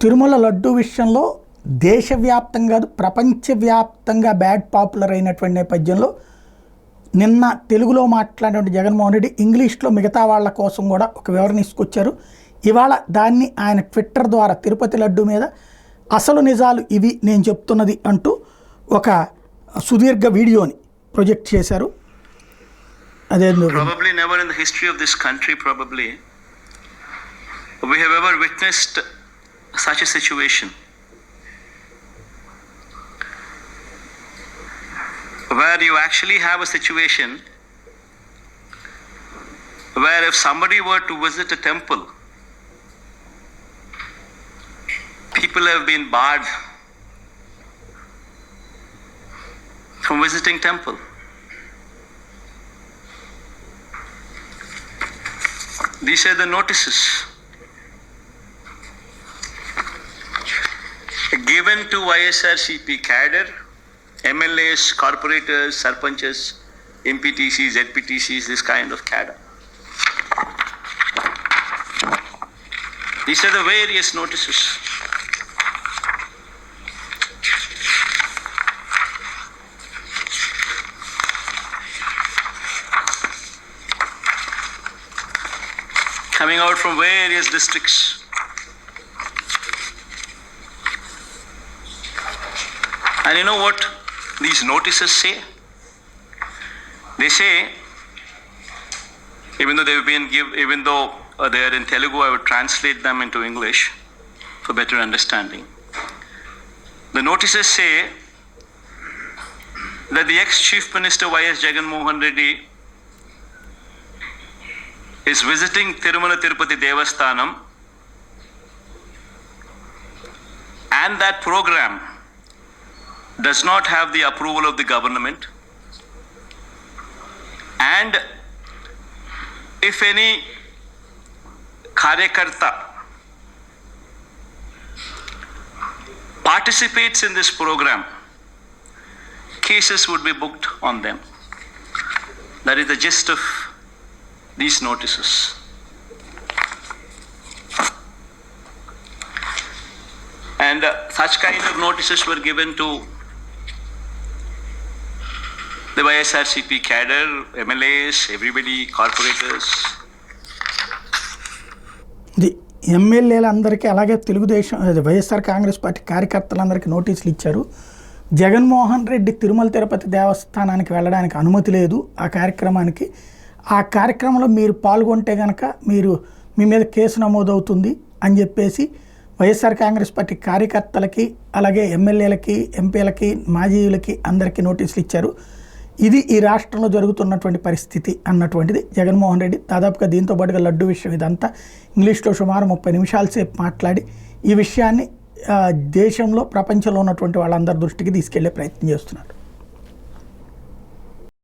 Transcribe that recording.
తిరుమల లడ్డు విషయంలో దేశవ్యాప్తంగా కాదు ప్రపంచవ్యాప్తంగా బ్యాడ్ పాపులర్ అయినటువంటి నేపథ్యంలో నిన్న తెలుగులో మాట్లాడినటువంటి జగన్మోహన్ రెడ్డి ఇంగ్లీష్లో మిగతా వాళ్ళ కోసం కూడా ఒక వివరణ తీసుకొచ్చారు. ఇవాళ దాన్ని ఆయన ట్విట్టర్ ద్వారా తిరుపతి లడ్డు మీద అసలు నిజాలు ఇవి నేను చెప్తున్నది అంటూ ఒక సుదీర్ఘ వీడియోని ప్రొజెక్ట్ చేశారు. అదే Probably never in the history of this country we have ever witnessed such a situation where you actually have a situation where if somebody were to visit a temple, people have been barred from visiting temple. These are the notices given to ISRCP cadre, MLAs, corporators, sarpanches, MPTCs, ZPTCs, this kind of cadre. These are the various notices. Coming out from various districts. And you know what these notices say? They say, even though they are in Telugu, I would translate them into English for better understanding. The notices say that the ex-Chief Minister Y.S. Jagan Mohan Reddy is visiting Tirumala Tirupati Devasthanam, and that program does not have the approval of the government, and if any karyakarta participates in this program, cases would be booked on them. That is the gist of these notices. And such kind of notices were given to the YSRCP cadre, MLAs, everybody, corporators. The ఎమ్మెల్యేలందరికీ అలాగే Telugu Desam YSR Congress party కార్యకర్తలందరికీ నోటీసులు ఇచ్చారు. జగన్మోహన్ రెడ్డి తిరుమల తిరుపతి దేవస్థానానికి వెళ్ళడానికి అనుమతి లేదు. ఆ కార్యక్రమంలో మీరు పాల్గొంటే కనుక మీ మీద కేసు నమోదవుతుంది అని చెప్పేసి వైఎస్ఆర్ కాంగ్రెస్ పార్టీ కార్యకర్తలకి అలాగే ఎమ్మెల్యేలకి ఎంపీలకి మాజీలకి అందరికీ నోటీసులు ఇచ్చారు. ఇది ఈ రాష్ట్రంలో జరుగుతున్నటువంటి పరిస్థితి అన్నటువంటిది జగన్మోహన్ రెడ్డి దాదాపుగా దీంతో పాటుగా లడ్డు విషయం ఇదంతా ఇంగ్లీష్లో సుమారు 30 నిమిషాల సేపు మాట్లాడి ఈ విషయాన్ని దేశంలో ప్రపంచంలో ఉన్నటువంటి వాళ్ళందరి దృష్టికి తీసుకెళ్లే ప్రయత్నం చేస్తున్నారు.